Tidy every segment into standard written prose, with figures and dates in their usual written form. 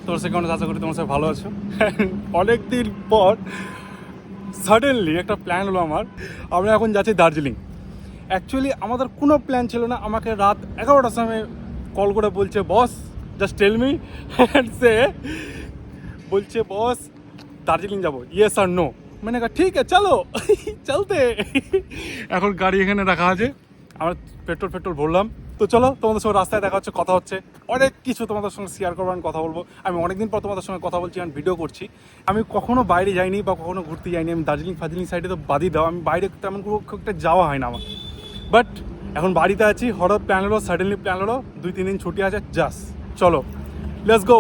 তোর সেকেন্ড আশা করি তোমার সব ভালো আছো। অনেকদিন পর সাডেনলি একটা প্ল্যান হলো আমরা এখন যাচ্ছি দার্জিলিং। অ্যাকচুয়ালি আমাদের কোনো প্ল্যান ছিল না। আমাকে রাত 11টার সময় কল করে বলছে বস জাস্ট টেল মি অ্যান্ড সে বলছে বস দার্জিলিং যাবো, ইয়েস আর নো। মানে ঠিক আছে চলো চলতে। এখন গাড়ি এখানে রাখা আছে, আমরা পেট্রোল ভরলাম। তো চলো তোমাদের সঙ্গে রাস্তায় দেখা হচ্ছে, কথা হচ্ছে, অনেক কিছু তোমাদের সঙ্গে শেয়ার করবো, আমি কথা বলবো। আমি অনেকদিন পর তোমাদের সঙ্গে কথা বলছি, আমি ভিডিও করছি। আমি কখনো বাইরে যাইনি বা কখনো ঘুরতে যাইনি। আমি দার্জিলিং সাইডে তো বাদই দাও, আমি বাইরে তেমন খুব একটা যাওয়া হয় না আমার। বাট এখন বাড়িতে আছি, হঠাৎ প্ল্যান হলো, সাডেনলি প্ল্যান হলো, 2-3 দিন ছুটি আছে, জাস্ট চলো লেটস গো।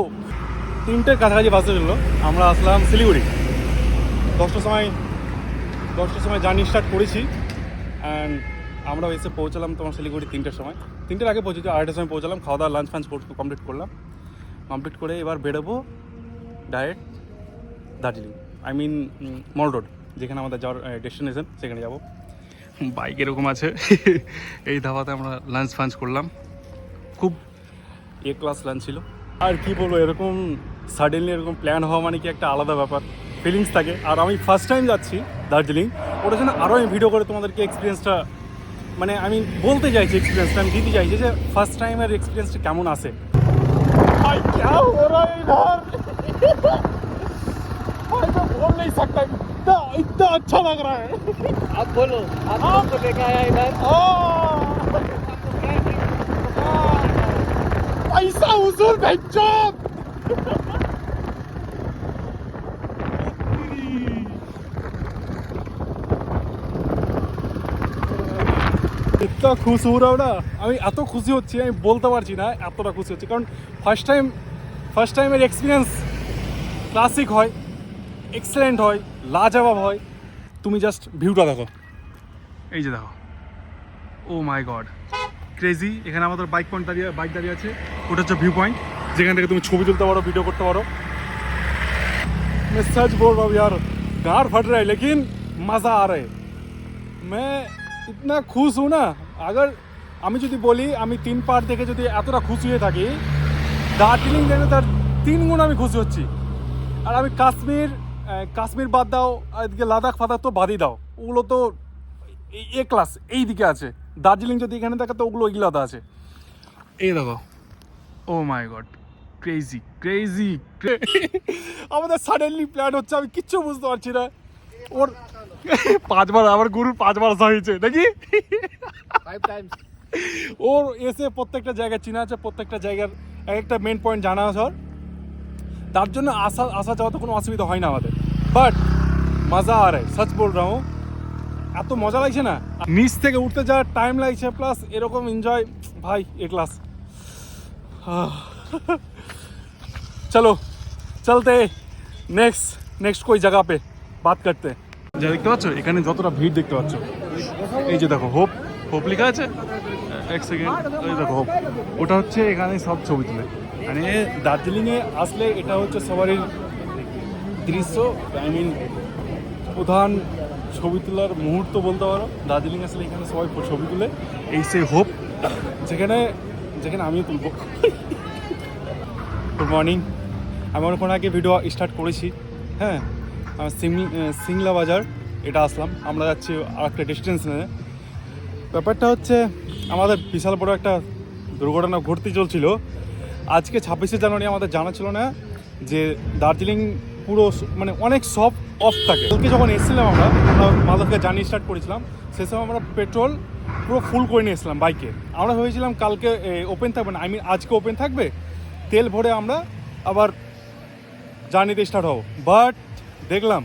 3টের কাছাকাছি বাসে চললো, আমরা আসলাম শিলিগুড়ি। 10টার সময় জার্নি স্টার্ট করেছি অ্যান্ড আমরা এসে পৌঁছালাম তোমার শিলিগুড়ি 3টের সময়। 3টের আগে পৌঁছেছি, 2:30টার সময় পৌঁছালাম। খাওয়া দাওয়া লাঞ্চ ফাঞ্চ কমপ্লিট করলাম। কমপ্লিট করে এবার বেরোবো direct Darjeeling, I mean Mall Road, যেখানে আমাদের যাওয়ার ডেস্টিনেশন, সেখানে যাবো। বাইক এরকম আছে। এই ধাবাতে আমরা লাঞ্চ ফাঞ্চ করলাম, খুব ক্লাস লাঞ্চ ছিল। আর কি বলবো, এরকম সাডেনলি এরকম প্ল্যান হওয়া মানে কি একটা আলাদা ব্যাপার, ফিলিংস থাকে। আর আমি ফার্স্ট টাইম যাচ্ছি দার্জিলিং, ওটার জন্য আরও আমি ভিডিও করে তোমাদেরকে এক্সপিরিয়েন্সটা, মানে আমি বলতে চাইছি এক্সপিরিয়েন্সটা, আমি দিতে চাইছি যে ফার্স্ট টাইমের এক্সপিরিয়েন্সটা কেমন আসে। भाई क्या हो रहा है इधर? भाई मैं बोल नहीं सकता, इतना इतना अच्छा लग रहा है। आप बोलो, आपको देखा है इधर? पैसा वसूल भेजोत। इतना खुश हो रहा हूँ ना, আমি এত খুশি হচ্ছি আমি বলতে পারছি না, এতটা খুশি হচ্ছি। কারণ ফার্স্ট টাইমের এক্সপিরিয়েন্স ক্লাসিক হয়, এক্সেলেন্ট হয়, লাজবাব হয়। তুমি জাস্ট ভিউটা দেখো, এই যে দেখো, ও মাই গড ক্রেজি। এখানে আমাদের বাইক দাঁড়িয়ে আছে, ওটা হচ্ছে ভিউ পয়েন্ট, যেখান থেকে তুমি ছবি তুলতে পারো, ভিডিও করতে পারো। मैं सच बोल रहा हूँ यार, गार फट रहा है लेकिन मज़ा आ रहा है। मैं इतना खुश हूँ ना, अगर আমি যদি বলি আমি 3 পার দেখে যদি এতটা খুশি হয়ে থাকি, দার্জিলিং দেখে তার 3 গুণ আমি খুশি হচ্ছি। আর আমি কাশ্মীর বাদ দাও, আর এদিকে লাদাখ ফাদাখ তো বাদই দাও, ওগুলো তো এ ক্লাস এই দিকে আছে। দার্জিলিং যদি এখানে থাকে তো ওগুলো ওইগুলোতে আছে। এই দেখো, ও মাই গড ক্রেজি। আমাদের সাডেনলি প্ল্যান হচ্ছে, আমি কিচ্ছু বুঝতে পারছি না। ওর 5বার, আমার গুরুর 5বার আসা হয়েছে নাকি, 5 times। ওর এসে প্রত্যেকটা জায়গা চেনা আছে, প্রত্যেকটা জায়গার এক একটা মেন পয়েন্ট জানা আছে ওর। তার জন্য আসা যাওয়াতে কোনো অসুবিধা হয় না আমাদের। বাট মজা আর সচ বল রা হুঁ, এত মজা লাগছে না, নিচ থেকে উঠতে যাওয়ার টাইম লাগছে, প্লাস এরকম এনজয় ভাই এ ক্লাস। চলো চলতে নেক্সট कोई जगह पे बात करते हैं। যা দেখতে পাচ্ছ এখানে যতটা ভিড় দেখতে পাচ্ছ, এই যে দেখো হোপ লেখা আছে, এক সেকেন্ড, এই দেখো হোপ, ওটা হচ্ছে এখানে সব ছবি তুলে। মানে দার্জিলিংয়ে আসলে এটা হচ্ছে সবারই দৃশ্য, আই মিন প্রধান ছবি তোলার মুহূর্ত বলতে পারো। দার্জিলিং আসলে এখানে সবাই ছবি তুলে, এই সে হোপ, যেখানে আমিও তুলব। গুড মর্নিং, আমি অনেকক্ষণ আগে ভিডিও স্টার্ট করেছি। হ্যাঁ, সিংলা বাজার এটা আসলাম, আমরা যাচ্ছি আর একটা ডেস্টিনেশনে। ব্যাপারটা হচ্ছে আমাদের বিশাল বড় একটা দুর্ঘটনা ঘটতে চলছিল। আজকে 26শে জানুয়ারি, আমাদের জানা ছিল না যে দার্জিলিং পুরো মানে অনেক সব অফ থাকে। কালকে যখন এসেছিলাম আমরা মালদাকে জার্নি স্টার্ট করেছিলাম, সে সময় আমরা পেট্রোল পুরো ফুল করে নিয়ে এসেছিলাম বাইকে। আমরা ভেবেছিলাম কালকে ওপেন থাকবে না, আজকে ওপেন থাকবে, তেল ভরে আমরা আবার জার্নিতে স্টার্ট হবো। বাট দেখলাম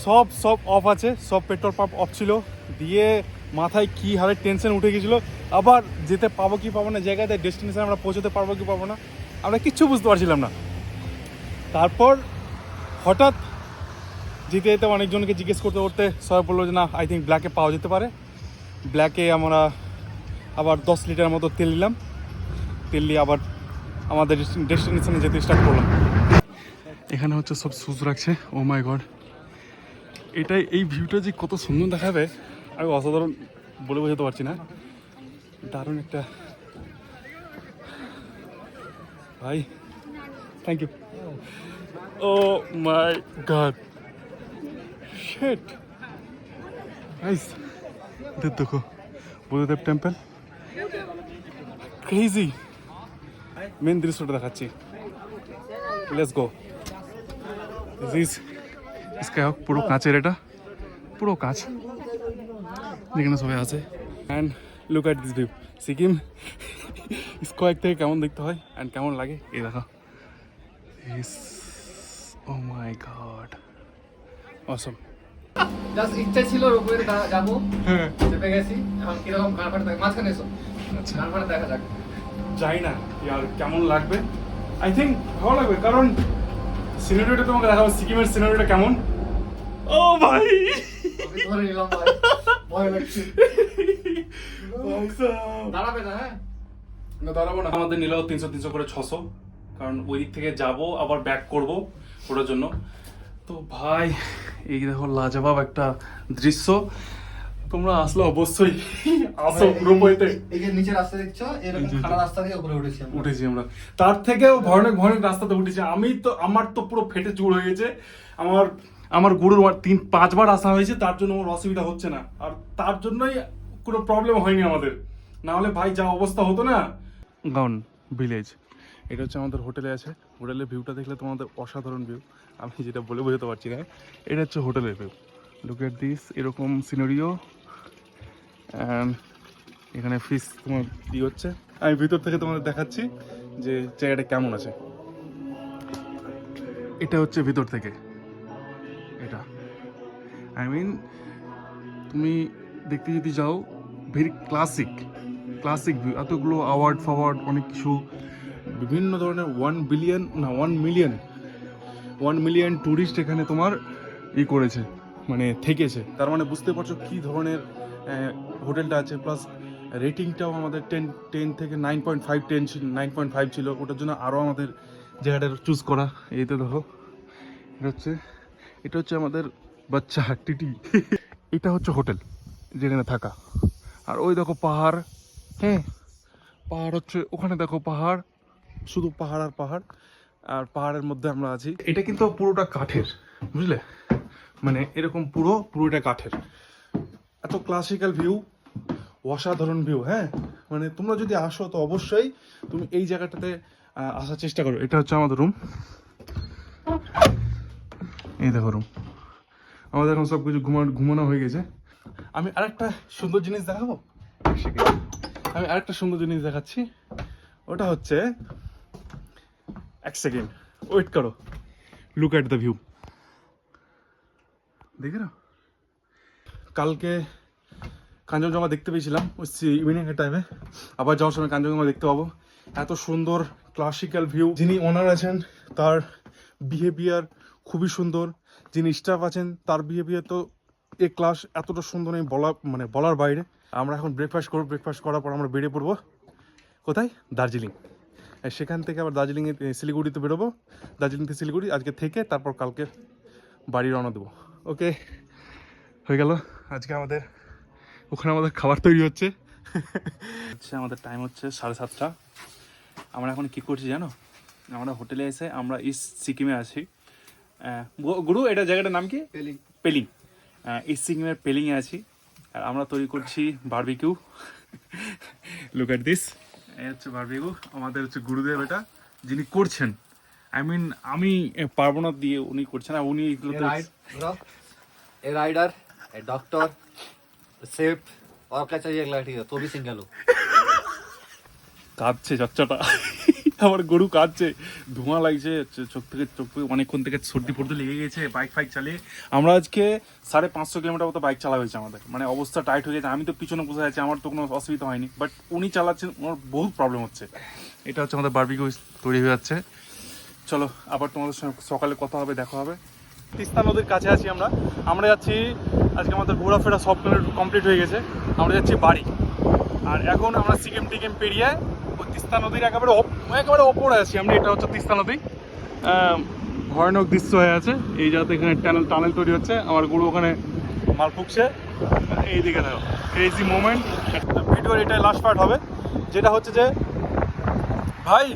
সব অফ আছে, সব পেট্রোল পাম্প অফ ছিল। দিয়ে মাথায় কী হারে টেনশন উঠে গেছিলো, আবার যেতে পাবো কি পাবো না, জায়গাতে ডেস্টিনেশন আমরা পৌঁছতে পারবো কি পাবো না, আমরা কিচ্ছু বুঝতে পারছিলাম না। তারপর হঠাৎ যেতে অনেকজনকে জিজ্ঞেস করতে সবাই বললো যে না, আই থিঙ্ক ব্ল্যাকে পাওয়া যেতে পারে। ব্ল্যাকে আমরা আবার 10 লিটার মতো তেল নিলাম, তেল নিয়ে আবার আমাদের ডেস্টিনেশনে যেতে স্টার্ট করলাম। এখানে হচ্ছে সব শুজ রাখছে, ও মাই গড, এই ভিউটা যে কত সুন্দর দেখাবে আমি অসাধারণ বলে বোঝাতে পারছি না। দারুণ একটা ভাই thank you. Oh my god, shit guys, দেখো বুদ্ধদেব টেম্পল, ক্রেজি। মেন দৃশ্যটা দেখাচ্ছি, লেটস গো। পুরো কাঁচের, এটা পুরো কাঁচ, যেখানে সবাই আছে। And look at this view. Sikkim square থেকে কেমন দেখতে হয় অ্যান্ড কেমন লাগে এই দেখো। ও মাই গড, অসম। জাস্ট ইচ্ছা ছিল উপরে যাবো, চেপে গেছি। এখন কিরকম গান ফাটা থাকে মাঝখানে এসো, আচ্ছা, গান ফাটা দেখা যাক। যাই না আর কেমন লাগবে, আই থিঙ্ক ভালো লাগবে, কারণ সিনারিটা তোমাকে দেখাবো, সিকিমের সিনারিটা কেমন। ও ভাই, আমি ধরে নিলাম ভাই, ভয় লাগছে। দাঁড়াবে না? হ্যাঁ, না দাঁড়াবো না। আমাদের নিলেও 300 করে 600, কারণ ওই দিক থেকে যাবো আবার ব্যাক করব ওটার জন্য। তো ভাই এই দেখো লাজবাব একটা দৃশ্য, তোমরা আসলে অবশ্যই আসো গ্রুপেতে। এই যে নিচে রাস্তা দেখছো, এরকম খাড়া রাস্তা দিয়ে উপরে উঠেছি আমরা। উঠেছি আমরা, তার থেকেও ভয়ানক ভয়ানক রাস্তাতে উঠেছি। আমার তো পুরো ফেটে চুর হয়ে গেছে। আমার গুরুর 3-5 বার আসা হয়েছে, তার জন্য আমার অসুবিধা হচ্ছে না, আর তার জন্যই কোনো প্রবলেম হয়নি আমাদের, না হলে ভাই যা অবস্থা হতো না। গাউন ভিলেজ, এটা হচ্ছে আমাদের হোটেলে আছে। হোটেলের ভিউটা দেখলে তোমাদের অসাধারণ ভিউ, আমি যেটা বলে বোঝাতে পারছি না। এটা হচ্ছে হোটেলের ভিউ, লুক এট দিস, এরকম সিনারিও। অ্যান্ড এখানে ফিশ তোমার ই হচ্ছে। আমি ভিতর থেকে তোমাদের দেখাচ্ছি যে জায়গাটা কেমন আছে। এটা হচ্ছে ভিতর থেকে, এটা আই মিন তুমি দেখতে যদি যাও, ভেরি ক্লাসিক ভিউ। এতগুলো অ্যাওয়ার্ড ফাওয়ার্ড অনেক কিছু, বিভিন্ন ধরনের 1 মিলিয়ন ট্যুরিস্ট এখানে তোমার করেছে, মানে থেকেছে। তার মানে বুঝতে পারছো কী ধরনের হোটেলটা আছে। প্লাস রেটিংটাও আমাদের 10 থেকে 9.5 ছিল। ওটার জন্য আরও আমাদের জায়গাটা চুজ করা। এই তো দেখো, এটা হচ্ছে আমাদের বাচ্চা টিটি। এটা হচ্ছে হোটেল যেখানে থাকা। আর ওই দেখো পাহাড়, হ্যাঁ পাহাড় হচ্ছে ওখানে, দেখো পাহাড়, শুধু পাহাড় আর পাহাড়, আর পাহাড়ের মধ্যে আমরা আছি। এটা কিন্তু পুরোটা কাঠের, বুঝলে, মানে এরকম পুরোটা কাঠের। এত ক্লাসিক্যাল ভিউ, অসাধারণ ভিউ। হ্যাঁ, মানে তোমরা যদি আসো তো অবশ্যই তুমি এই জায়গাটাতে আসার চেষ্টা করো। এটা হচ্ছে আমাদের রুম, এই দেখো রুম। আমাদের এখন সব কিছু ঘুমানো হয়ে গেছে। আমি আরেকটা সুন্দর জিনিস দেখাবো, দেখাচ্ছি। ওটা হচ্ছে, এক সেকেন্ড ওয়েট করো, লুক অ্যাট দ্য ভিউ। দেখে না, কালকে কাঞ্চনজঙ্ঘা দেখতে পেয়েছিলাম ওই ইভিনিং এর টাইমে, আবার যাওয়ার সময় কাঞ্চনজঙ্ঘা দেখতে পাবো। এত সুন্দর ক্লাসিক্যাল ভিউ। যিনি ওনার আছেন তার বিহেভিয়ার খুবই সুন্দর, যিনি স্টাফ আছেন তার বিহেভিয়ার তো ক্লাস, এতটা সুন্দর আমি বলার বাইরে। আমরা এখন ব্রেকফাস্ট করবো, ব্রেকফাস্ট করার পর আমরা বেরিয়ে পড়বো কোথায়, দার্জিলিং। সেখান থেকে আবার দার্জিলিংয়ে শিলিগুড়িতে বেরোবো, দার্জিলিং থেকে শিলিগুড়ি আজকে থেকে, তারপর কালকে বাড়ি রওনা দেবো। ওকে, হয়ে গেল আজকে আমাদের। ওখানে আমাদের খাবার তৈরি হচ্ছে। আমাদের টাইম হচ্ছে 7:30। আমরা এখন কি করছি জানো, আমরা হোটেলে এসে আমরা ইস্ট সিকিমে আছি। গুরু, এটা জায়গাটার নাম কি? পেলিং। ইস্ট সিকিমের পেলিংয়ে আছি, আর আমরা তৈরি করছি বারবিকিউ। লুক এট দিস, এই হচ্ছে বারবিকিউ। আমাদের হচ্ছে গুরুদেব এটা যিনি করছেন, আই মিন আমি পারবো না দিয়ে উনি করছেন। আর উনি राइडर, डॉक्टर, सेफ और क्या चाहिए अगला? ठीक है, तो भी सिंगल हो। কাঁদছে বাচ্চাটা, আমার গরু কাঁদছে, ধোঁয়া লাগছে চোখ থেকে অনেকক্ষণ থেকে, সর্দি ফর্দি লেগে গেছে বাইক ফাইক চালিয়ে। আমরা আজকে 550 কিলোমিটার মতো বাইক চালা হয়েছে আমাদের, মানে অবস্থা টাইট হয়ে গেছে। আমি তো পিছনে বসে আছি, আমার তো কোনো অসুবিধা হয়নি, বাট উনি চালাচ্ছেন, ওনার বহুত প্রবলেম হচ্ছে। এটা হচ্ছে আমাদের বারবিকিউ তৈরি হয়ে যাচ্ছে। চলো আবার তোমাদের সঙ্গে সকালে কথা হবে, দেখা হবে। তিস্তা নদীর কাছে আছি আমরা যাচ্ছি। আজকে আমাদের ঘোরাফেরা সব কমপ্লিট হয়ে গেছে, আমরা যাচ্ছি বাড়ি। আর এখন আমরা সিকিম টিকিম পেরিয়ে ওই তিস্তা নদীর একেবারে ওপরে আছি আমরা। এটা হচ্ছে তিস্তা নদী, ভয়ানক দৃশ্য হয়ে আছে। এই যাতে এখানে টানেল তৈরি হচ্ছে, আমার গুরু ওখানে মাল ফুকছে। এইদিকে দেখো, ক্রেজি মোমেন্ট। ভিডিওর এটাই লাস্ট পার্ট হবে, যেটা হচ্ছে যে ভাই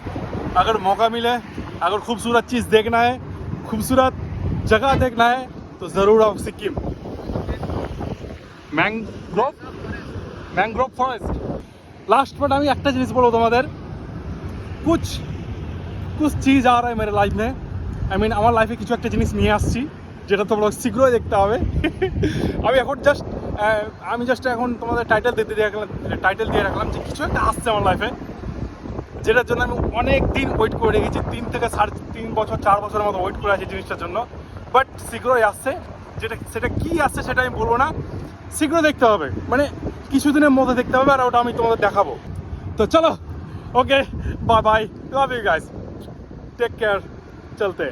अगर मौका मिले अगर खूबसूरत चीज़ देखना है, खूबसूरत जगह देखना है तो ज़रूर आओ सिक्किम। मैंগ্রোভ ফরেস্ট। लास्ट पर আমি একটা জিনিস বলবো তোমাদের, कुछ चीज़ आ रहा है मेरे लाइफ में। आई मीन আমার লাইফে কিছু একটা জিনিস নিয়ে আসছি যেটা তোমরা শীঘ্রই দেখতে হবে। আমি এখন জাস্ট এখন তোমাদের টাইটেল দিয়ে রাখলাম যে কিছু একটা আসছে আমার লাইফে, যেটার জন্য আমি অনেক দিন ওয়েট করে রেখেছি, 3 থেকে 3.5 বছর 4 বছরের মতো ওয়েট করে আছি জিনিসটার জন্য। বাট শীঘ্রই আসছে, সেটা কি আসছে সেটা আমি বলবো না, শীঘ্র দেখতে হবে, মানে কিছুদিনের মধ্যে দেখতে হবে, আর ওটা আমি তোমাদের দেখাবো। তো চলো, okay, bye bye, love you guys, take care, চলতে